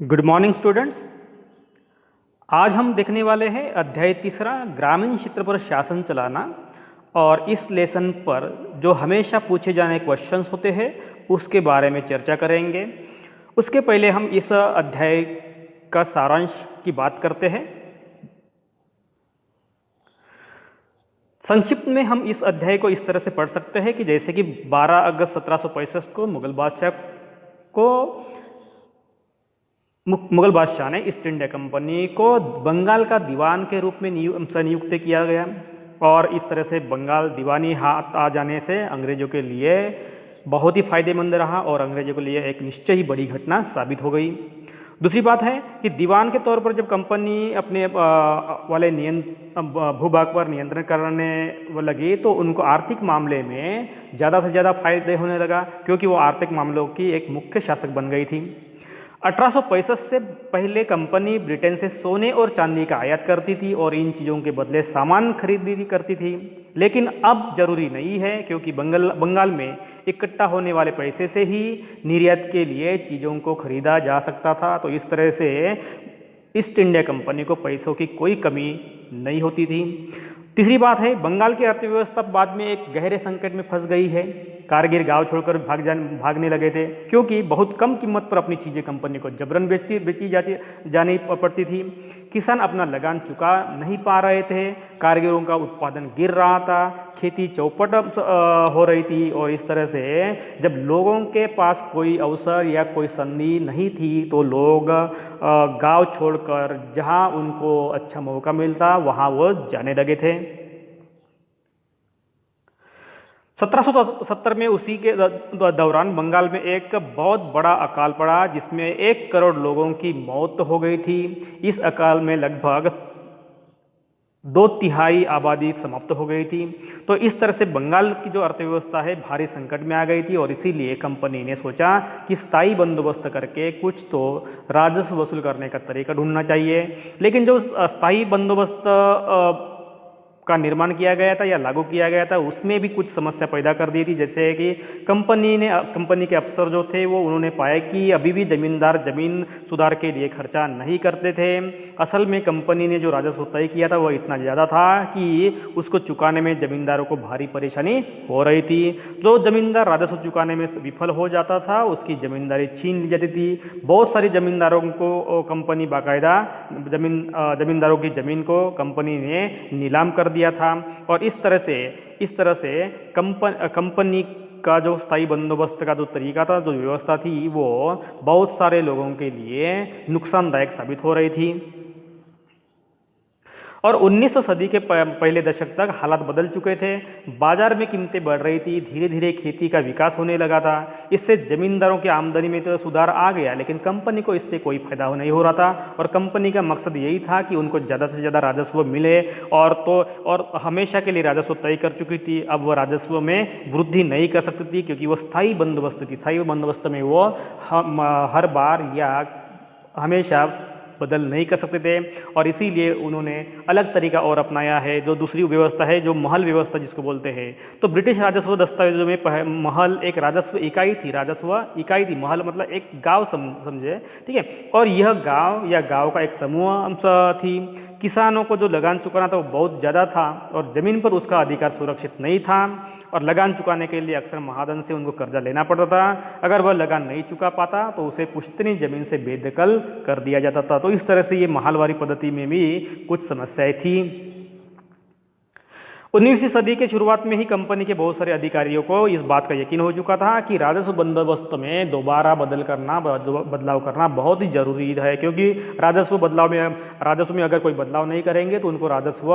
Good morning students. आज हम देखने वाले हैं अध्याय तीसरा ग्रामीण क्षेत्र पर शासन चलाना। और इस लेसन पर जो हमेशा पूछे जाने क्वेश्चंस होते हैं उसके बारे में चर्चा करेंगे। उसके पहले हम इस अध्याय का सारांश की बात करते हैं। संक्षिप्त में हम इस अध्याय को इस तरह से पढ़ सकते हैं कि जैसे कि 12 अगस्त 1765 को मुगल बादशाह ने ईस्ट इंडिया कंपनी को बंगाल का दीवान के रूप में नियुक्त किया गया। और इस तरह से बंगाल दीवानी हाथ आ जाने से अंग्रेजों के लिए बहुत ही फायदेमंद रहा और अंग्रेजों के लिए एक निश्चय ही बड़ी घटना साबित हो गई। दूसरी बात है कि दीवान के तौर पर जब कंपनी अपने वाले भूभाग पर नियंत्रण करने लगी तो उनको आर्थिक मामले में ज़्यादा से ज़्यादा फायदे होने लगा, क्योंकि वो आर्थिक मामलों की एक मुख्य शासक बन गई थी। 1865 से पहले कंपनी ब्रिटेन से सोने और चांदी का आयात करती थी और इन चीज़ों के बदले सामान खरीदी करती थी। लेकिन अब जरूरी नहीं है, क्योंकि बंगाल में इकट्ठा होने वाले पैसे से ही निर्यात के लिए चीज़ों को खरीदा जा सकता था। तो इस तरह से ईस्ट इंडिया कंपनी को पैसों की कोई कमी नहीं होती थी। तीसरी बात है, बंगाल की अर्थव्यवस्था बाद में एक गहरे संकट में फंस गई है। कारगिल गांव छोड़कर भागने लगे थे, क्योंकि बहुत कम कीमत पर अपनी चीज़ें कंपनी को जबरन बेची जानी पड़ती थी। किसान अपना लगान चुका नहीं पा रहे थे, कारीगरों का उत्पादन गिर रहा था, खेती चौपट हो रही थी। और इस तरह से जब लोगों के पास कोई अवसर या कोई संधि नहीं थी तो लोग गांव छोड़कर जहां उनको अच्छा मौका मिलता वहां वो जाने लगे थे। 1770 में उसी के दौरान बंगाल में एक बहुत बड़ा अकाल पड़ा, जिसमें 1 करोड़ लोगों की मौत हो गई थी। इस अकाल में लगभग 2/3 आबादी समाप्त हो गई थी। तो इस तरह से बंगाल की जो अर्थव्यवस्था है भारी संकट में आ गई थी और इसीलिए कंपनी ने सोचा कि स्थायी बंदोबस्त करके कुछ तो राजस्व वसूल करने का तरीका ढूंढना चाहिए। लेकिन जो स्थायी बंदोबस्त का निर्माण किया गया था या लागू किया गया था उसमें भी कुछ समस्या पैदा कर दी थी। जैसे कि कंपनी के अफसर जो थे वो उन्होंने पाया कि अभी भी जमींदार जमीन सुधार के लिए खर्चा नहीं करते थे। असल में कंपनी ने जो राजस्व तय किया था वह इतना ज़्यादा था कि उसको चुकाने में जमींदारों को भारी परेशानी हो रही थी। जो जमींदार राजस्व चुकाने में विफल हो जाता था उसकी जमींदारी छीन ली जाती थी। बहुत सारी जमींदारों को कंपनी बाकायदा जमींदारों की ज़मीन को कंपनी ने नीलाम कर दिया था। और इस तरह से कंपनी का जो स्थायी बंदोबस्त का जो तरीका था, जो व्यवस्था थी, वो बहुत सारे लोगों के लिए नुकसानदायक साबित हो रही थी। और 19वीं सदी के पहले दशक तक हालात बदल चुके थे। बाजार में कीमतें बढ़ रही थी, धीरे धीरे खेती का विकास होने लगा था। इससे जमींदारों की आमदनी में तो सुधार आ गया, लेकिन कंपनी को इससे कोई फायदा नहीं हो रहा था। और कंपनी का मकसद यही था कि उनको ज़्यादा से ज़्यादा राजस्व मिले, और हमेशा के लिए राजस्व तय कर चुकी थी। अब वह राजस्व में वृद्धि नहीं कर सकती थी, क्योंकि वो स्थायी बंदोबस्त थी। स्थायी बंदोबस्त में वो हर बार या हमेशा बदल नहीं कर सकते थे। और इसीलिए उन्होंने अलग तरीका और अपनाया है, जो दूसरी व्यवस्था है, जो महल व्यवस्था जिसको बोलते हैं। तो ब्रिटिश राजस्व दस्तावेजों में महल एक राजस्व इकाई थी। महल मतलब एक गांव समझे, ठीक है। और यह गांव या गांव का एक समूह थी। किसानों को जो लगान चुकाना था वो बहुत ज़्यादा था और ज़मीन पर उसका अधिकार सुरक्षित नहीं था। और लगान चुकाने के लिए अक्सर महाजन से उनको कर्जा लेना पड़ता था। अगर वह लगान नहीं चुका पाता तो उसे पुश्तनी जमीन से बेदखल कर दिया जाता था। तो इस तरह से ये महलवारी पद्धति में भी कुछ समस्याएं थी। 19वीं सदी के शुरुआत में ही कंपनी के बहुत सारे अधिकारियों को इस बात का यकीन हो चुका था कि राजस्व बंदोबस्त में दोबारा बदलाव करना बहुत ही जरूरी है, क्योंकि राजस्व में अगर कोई बदलाव नहीं करेंगे तो उनको राजस्व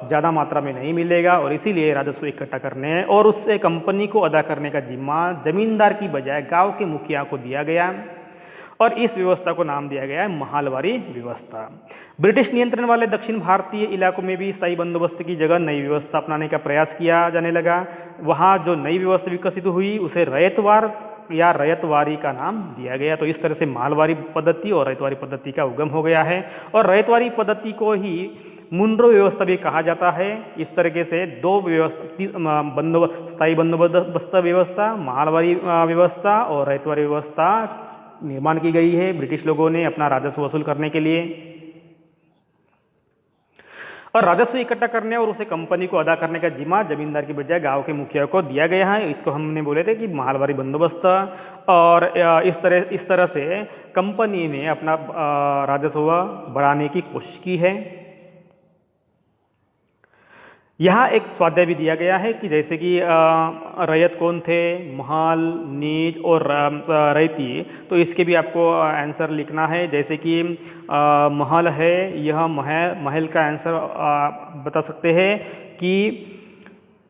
ज़्यादा मात्रा में नहीं मिलेगा। और इसीलिए राजस्व इकट्ठा करने और उससे कंपनी को अदा करने का जिम्मा जमींदार की बजाय गाँव के मुखिया को दिया गया। और इस व्यवस्था को नाम दिया गया है महलवारी व्यवस्था। ब्रिटिश नियंत्रण वाले दक्षिण भारतीय इलाकों में भी स्थायी बंदोबस्त की जगह नई व्यवस्था अपनाने का प्रयास किया जाने लगा। वहाँ जो नई व्यवस्था विकसित हुई उसे रैयतवार या रैयतवारी का नाम दिया गया। तो इस तरह से महलवारी पद्धति और रैयतवारी पद्धति का उगम हो गया है। और रैयतवारी पद्धति को ही मुंड्रो व्यवस्था भी कहा जाता है। इस तरीके से दो व्यवस्था, स्थायी बंदोबस्त व्यवस्था, महलवारी व्यवस्था और रैयतवारी व्यवस्था निर्माण की गई है ब्रिटिश लोगों ने अपना राजस्व वसूल करने के लिए। और राजस्व इकट्ठा करने और उसे कंपनी को अदा करने का जिम्मा जमींदार की बजाय गांव के मुखिया को दिया गया है। इसको हमने बोले थे कि माहलवारी बंदोबस्त। और इस तरह से कंपनी ने अपना राजस्व बढ़ाने की कोशिश की है। यहाँ एक स्वाध्याय भी दिया गया है कि जैसे कि रैयत कौन थे, महल, नीज और रैती, तो इसके भी आपको आंसर लिखना है। जैसे कि महल है, यह महल का आंसर बता सकते हैं कि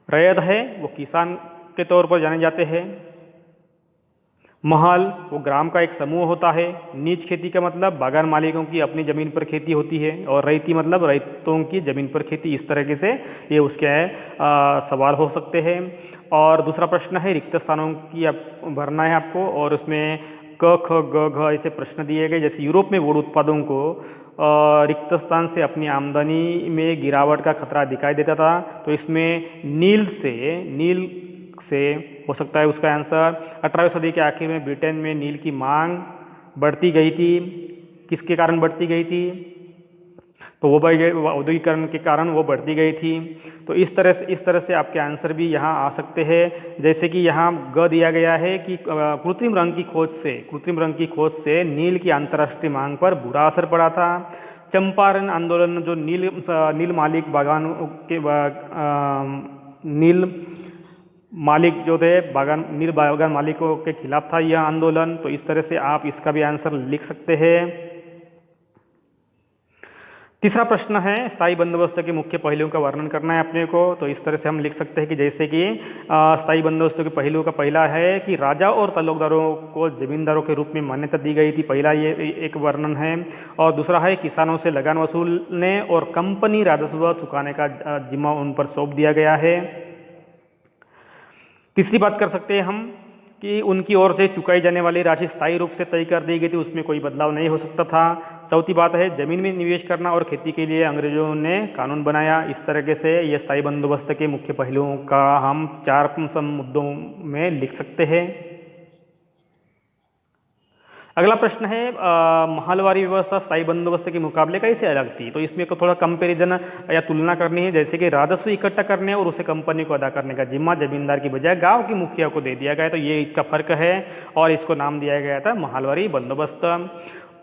रैयत है वो किसान के तौर पर जाने जाते हैं। महल वो ग्राम का एक समूह होता है। नीच खेती का मतलब बागान मालिकों की अपनी ज़मीन पर खेती होती है। और रैती मतलब रैतों की ज़मीन पर खेती। इस तरीके से ये उसके सवाल हो सकते हैं। और दूसरा प्रश्न है रिक्त स्थानों की भरना है आपको, और उसमें क ख ग घ ऐसे प्रश्न दिए गए। जैसे यूरोप में वुड उत्पादों को रिक्त स्थान से अपनी आमदनी में गिरावट का खतरा दिखाई देता था, तो इसमें नील से हो सकता है उसका आंसर। 18वीं सदी के आखिर में ब्रिटेन में नील की मांग बढ़ती गई थी। किसके कारण बढ़ती गई थी? तो वो औद्योगिकरण के कारण वो बढ़ती गई थी। तो इस तरह से आपके आंसर भी यहाँ आ सकते हैं। जैसे कि यहाँ ग दिया गया है कि कृत्रिम रंग की खोज से नील की अंतर्राष्ट्रीय मांग पर बुरा असर पड़ा था। चंपारण आंदोलन जो नील मालिक जो थे नील बागान मालिकों के खिलाफ था यह आंदोलन। तो इस तरह से आप इसका भी आंसर लिख सकते हैं। तीसरा प्रश्न है स्थायी बंदोबस्त के मुख्य पहलुओं का वर्णन करना है अपने को। तो इस तरह से हम लिख सकते हैं कि जैसे कि स्थायी बंदोबस्त के पहलुओं का पहला है कि राजा और तल्लुकदारों को जमींदारों के रूप में मान्यता दी गई थी। पहला ये एक वर्णन है। और दूसरा है किसानों से लगान वसूलने और कंपनी राजस्व चुकाने का जिम्मा उन पर सौंप दिया गया है। तीसरी बात कर सकते हैं हम कि उनकी ओर से चुकाई जाने वाली राशि स्थायी रूप से तय कर दी गई थी, उसमें कोई बदलाव नहीं हो सकता था। चौथी बात है जमीन में निवेश करना और खेती के लिए अंग्रेजों ने कानून बनाया। इस तरीके से ये स्थायी बंदोबस्त के मुख्य पहलुओं का हम 4 मुद्दों में लिख सकते हैं। अगला प्रश्न है महलवारी व्यवस्था स्थायी बंदोबस्त के मुकाबले कैसे अलग थी? तो इसमें को थोड़ा कंपैरिजन या तुलना करनी है। जैसे कि राजस्व इकट्ठा करने और उसे कंपनी को अदा करने का जिम्मा जमींदार की बजाय गांव के मुखिया को दे दिया गया। तो ये इसका फर्क है और इसको नाम दिया गया था महलवारी बंदोबस्त।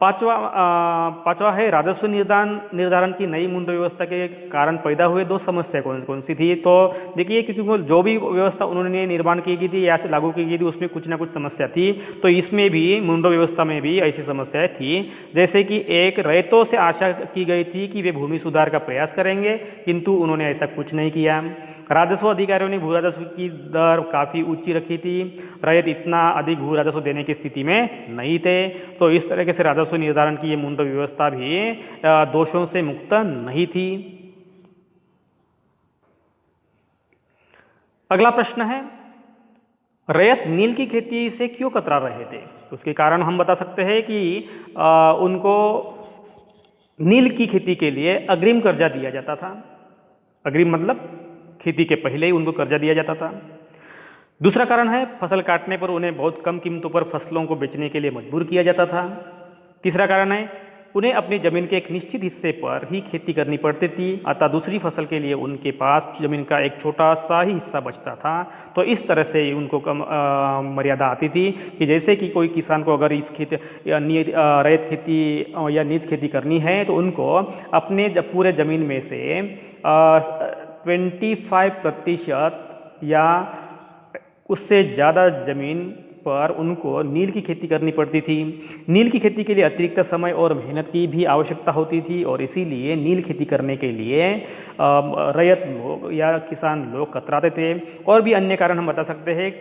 पांचवा है राजस्व निर्धारण की नई मुंडो व्यवस्था के कारण पैदा हुए 2 समस्या कौन सी थी? तो देखिए क्योंकि जो भी व्यवस्था उन्होंने निर्माण की थी या लागू की गई थी उसमें कुछ ना कुछ समस्या थी। तो इसमें भी मुंडो व्यवस्था में भी ऐसी समस्याएं थी। जैसे कि एक रैयतों से आशा की गई थी कि वे भूमि सुधार का प्रयास करेंगे, किंतु उन्होंने ऐसा कुछ नहीं किया। राजस्व अधिकारियों ने भू राजस्व की दर काफ़ी ऊंची रखी थी। रैयत इतना अधिक भू राजस्व देने की स्थिति में नहीं थे। तो इस तरीके से राजस्व निर्धारण की ये मुंडो व्यवस्था भी दोषों से मुक्त नहीं थी। अगला प्रश्न है रैयत नील की खेती से क्यों कतरा रहे थे? तो उसके कारण हम बता सकते हैं कि उनको नील की खेती के लिए अग्रिम कर्जा दिया जाता था। अग्रिम मतलब खेती के पहले ही उनको कर्जा दिया जाता था। दूसरा कारण है फसल काटने पर उन्हें बहुत कम कीमतों पर फसलों को बेचने के लिए मजबूर किया जाता था। तीसरा कारण है उन्हें अपनी जमीन के एक निश्चित हिस्से पर ही खेती करनी पड़ती थी, अतः दूसरी फसल के लिए उनके पास जमीन का एक छोटा सा ही हिस्सा बचता था। तो इस तरह से उनको कम मर्यादा आती थी कि जैसे कि कोई किसान को अगर इस रैयत खेती या नीच खेती करनी है तो उनको अपने पूरे ज़मीन में से 25% या उससे ज़्यादा ज़मीन पर उनको नील की खेती करनी पड़ती थी। नील की खेती के लिए अतिरिक्त समय और मेहनत की भी आवश्यकता होती थी और इसीलिए नील खेती करने के लिए रैयत लोग या किसान लोग कतराते थे। और भी अन्य कारण हम बता सकते हैं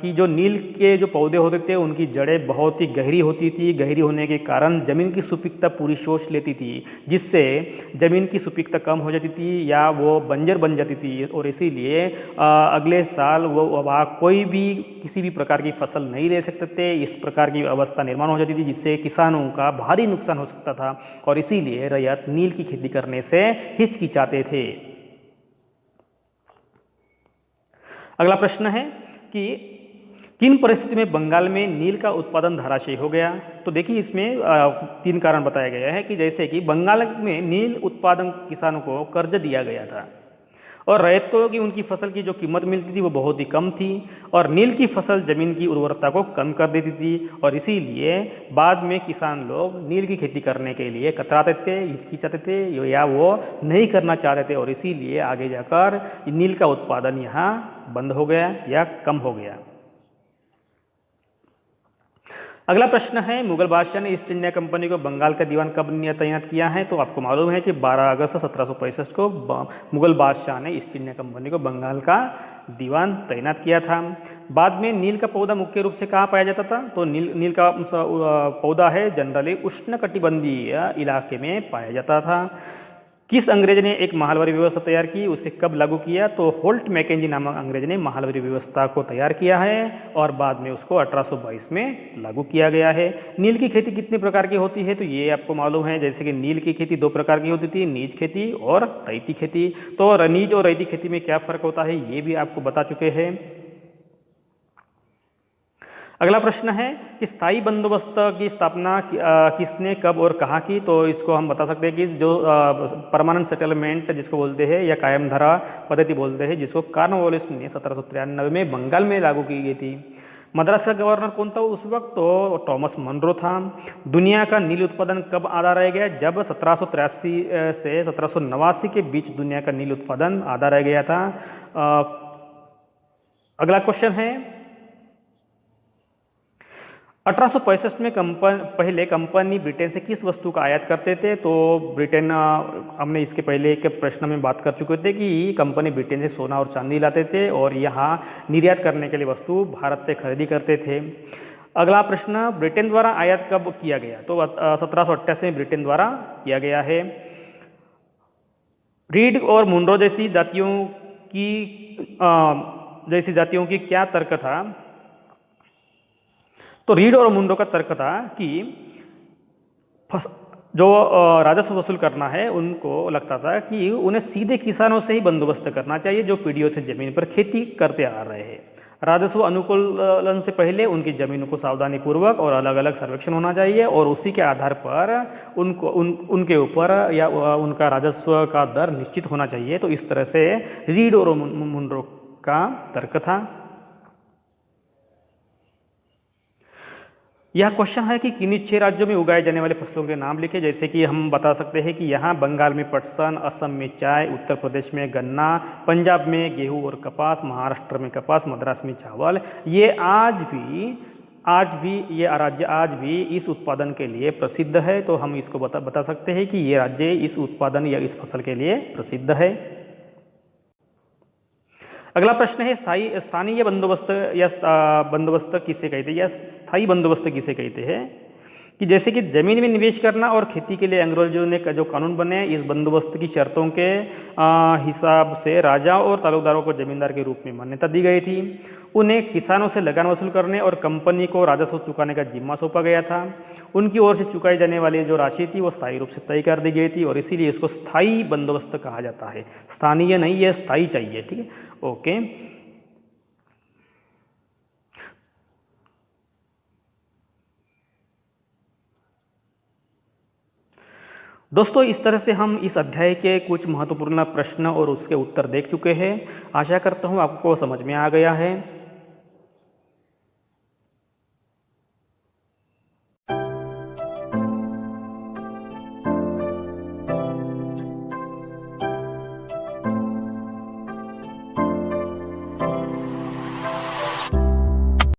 कि जो नील के जो पौधे होते थे उनकी जड़ें बहुत ही गहरी होती थी। गहरी होने के कारण ज़मीन की सुपीकता पूरी सोच लेती थी, जिससे ज़मीन की सुपीकता कम हो जाती थी या वो बंजर बन जाती थी और इसीलिए अगले साल वो वहाँ कोई भी किसी भी प्रकार की फसल नहीं ले सकते थे। इस प्रकार की अवस्था निर्माण हो जाती थी जिससे किसानों का भारी नुकसान हो सकता था और इसीलिए रैयत नील की खेती करने से हिचकिचाते थे। अगला प्रश्न है कि किन परिस्थिति में बंगाल में नील का उत्पादन धराशायी हो गया? तो देखिए इसमें 3 कारण बताया गया है कि जैसे कि बंगाल में नील उत्पादन किसानों को कर्ज दिया गया था और रैयतों की उनकी फसल की जो कीमत मिलती थी वो बहुत ही कम थी और नील की फसल जमीन की उर्वरता को कम कर देती थी और इसीलिए बाद में किसान लोग नील की खेती करने के लिए कतराते थे, हिचकिचाते थे या वो नहीं करना चाहते थे और इसीलिए आगे जाकर नील का उत्पादन यहाँ बंद हो गया या कम हो गया। अगला प्रश्न है, मुगल बादशाह ने ईस्ट इंडिया कंपनी को बंगाल का दीवान कब तैनात किया है? तो आपको मालूम है कि 12 अगस्त 1765 को मुगल बादशाह ने ईस्ट इंडिया कंपनी को बंगाल का दीवान तैनात किया था। बाद में नील का पौधा मुख्य रूप से कहाँ पाया जाता था? तो नील का पौधा है जनरली उष्णकटिबंधीय इलाके में पाया जाता था। किस अंग्रेज ने एक महालवारी व्यवस्था तैयार की, उसे कब लागू किया? तो होल्ट मैकेंजी नामक अंग्रेज ने महालवारी व्यवस्था को तैयार किया है और बाद में उसको 1822 में लागू किया गया है। नील की खेती कितने प्रकार की होती है? तो ये आपको मालूम है, जैसे कि नील की खेती 2 प्रकार की होती थी, नीज खेती और रैयती खेती। तो नीज और रैयती खेती में क्या फर्क होता है ये भी आपको बता चुके हैं। अगला प्रश्न है कि स्थायी बंदोबस्त की स्थापना किसने कब और कहाँ की? तो इसको हम बता सकते हैं कि जो परमानेंट सेटलमेंट जिसको बोलते हैं या कायम धारा पद्धति बोलते हैं, जिसको कॉर्नवालिस ने 1793 में बंगाल में लागू की गई थी। मद्रास का गवर्नर कौन था उस वक्त? तो टॉमस मनरो था। दुनिया का नील उत्पादन कब आधा रह गया? जब 1783 से 1789 के बीच दुनिया का नील उत्पादन आधा रह गया था। अगला क्वेश्चन है, 1865 में पहले कंपनी ब्रिटेन से किस वस्तु का आयात करते थे? तो ब्रिटेन, हमने इसके पहले एक प्रश्न में बात कर चुके थे कि कंपनी ब्रिटेन से सोना और चांदी लाते थे और यहाँ निर्यात करने के लिए वस्तु भारत से खरीदी करते थे। अगला प्रश्न, ब्रिटेन द्वारा आयात कब किया गया? तो 1788 में ब्रिटेन द्वारा किया गया है। रीड और मुनरो जैसी जातियों की क्या तर्क था? तो रीड और मुनरो का तर्क था कि जो राजस्व वसूल करना है उनको लगता था कि उन्हें सीधे किसानों से ही बंदोबस्त करना चाहिए जो पीढ़ियों से जमीन पर खेती करते आ रहे हैं। राजस्व अनुकूलन से पहले उनकी जमीनों को सावधानी पूर्वक और अलग अलग सर्वेक्षण होना चाहिए और उसी के आधार पर उनके ऊपर या उनका राजस्व का दर निश्चित होना चाहिए। तो इस तरह से रीड और मुनरो का तर्क था। यह क्वेश्चन है कि किन्हीं 6 राज्यों में उगाए जाने वाले फसलों के नाम लिखे। जैसे कि हम बता सकते हैं कि यहाँ बंगाल में पटसन, असम में चाय, उत्तर प्रदेश में गन्ना, पंजाब में गेहूं और कपास, महाराष्ट्र में कपास, मद्रास में चावल। ये आज भी ये राज्य आज भी इस उत्पादन के लिए प्रसिद्ध है। तो हम इसको बता सकते हैं कि ये राज्य इस उत्पादन या इस फसल के लिए प्रसिद्ध है। अगला प्रश्न है, स्थानीय बंदोबस्त या बंदोबस्त किसे कहते हैं या स्थायी बंदोबस्त किसे कहते हैं? कि जैसे कि जमीन में निवेश करना और खेती के लिए अंग्रेजों ने जो कानून बने, इस बंदोबस्त की शर्तों के हिसाब से राजाओं और तालुकदारों को जमींदार के रूप में मान्यता दी गई थी। उन्हें किसानों से लगान वसूल करने और कंपनी को राजस्व चुकाने का जिम्मा सौंपा गया था। उनकी ओर से चुकाई जाने वाली जो राशि थी वो स्थायी रूप से तय कर दी गई थी और इसीलिए इसको स्थायी बंदोबस्त कहा जाता है। स्थानीय नहीं है, स्थायी चाहिए, ठीक है, ओके। दोस्तों, इस तरह से हम इस अध्याय के कुछ महत्वपूर्ण प्रश्न और उसके उत्तर देख चुके हैं। आशा करता हूँ आपको समझ में आ गया है।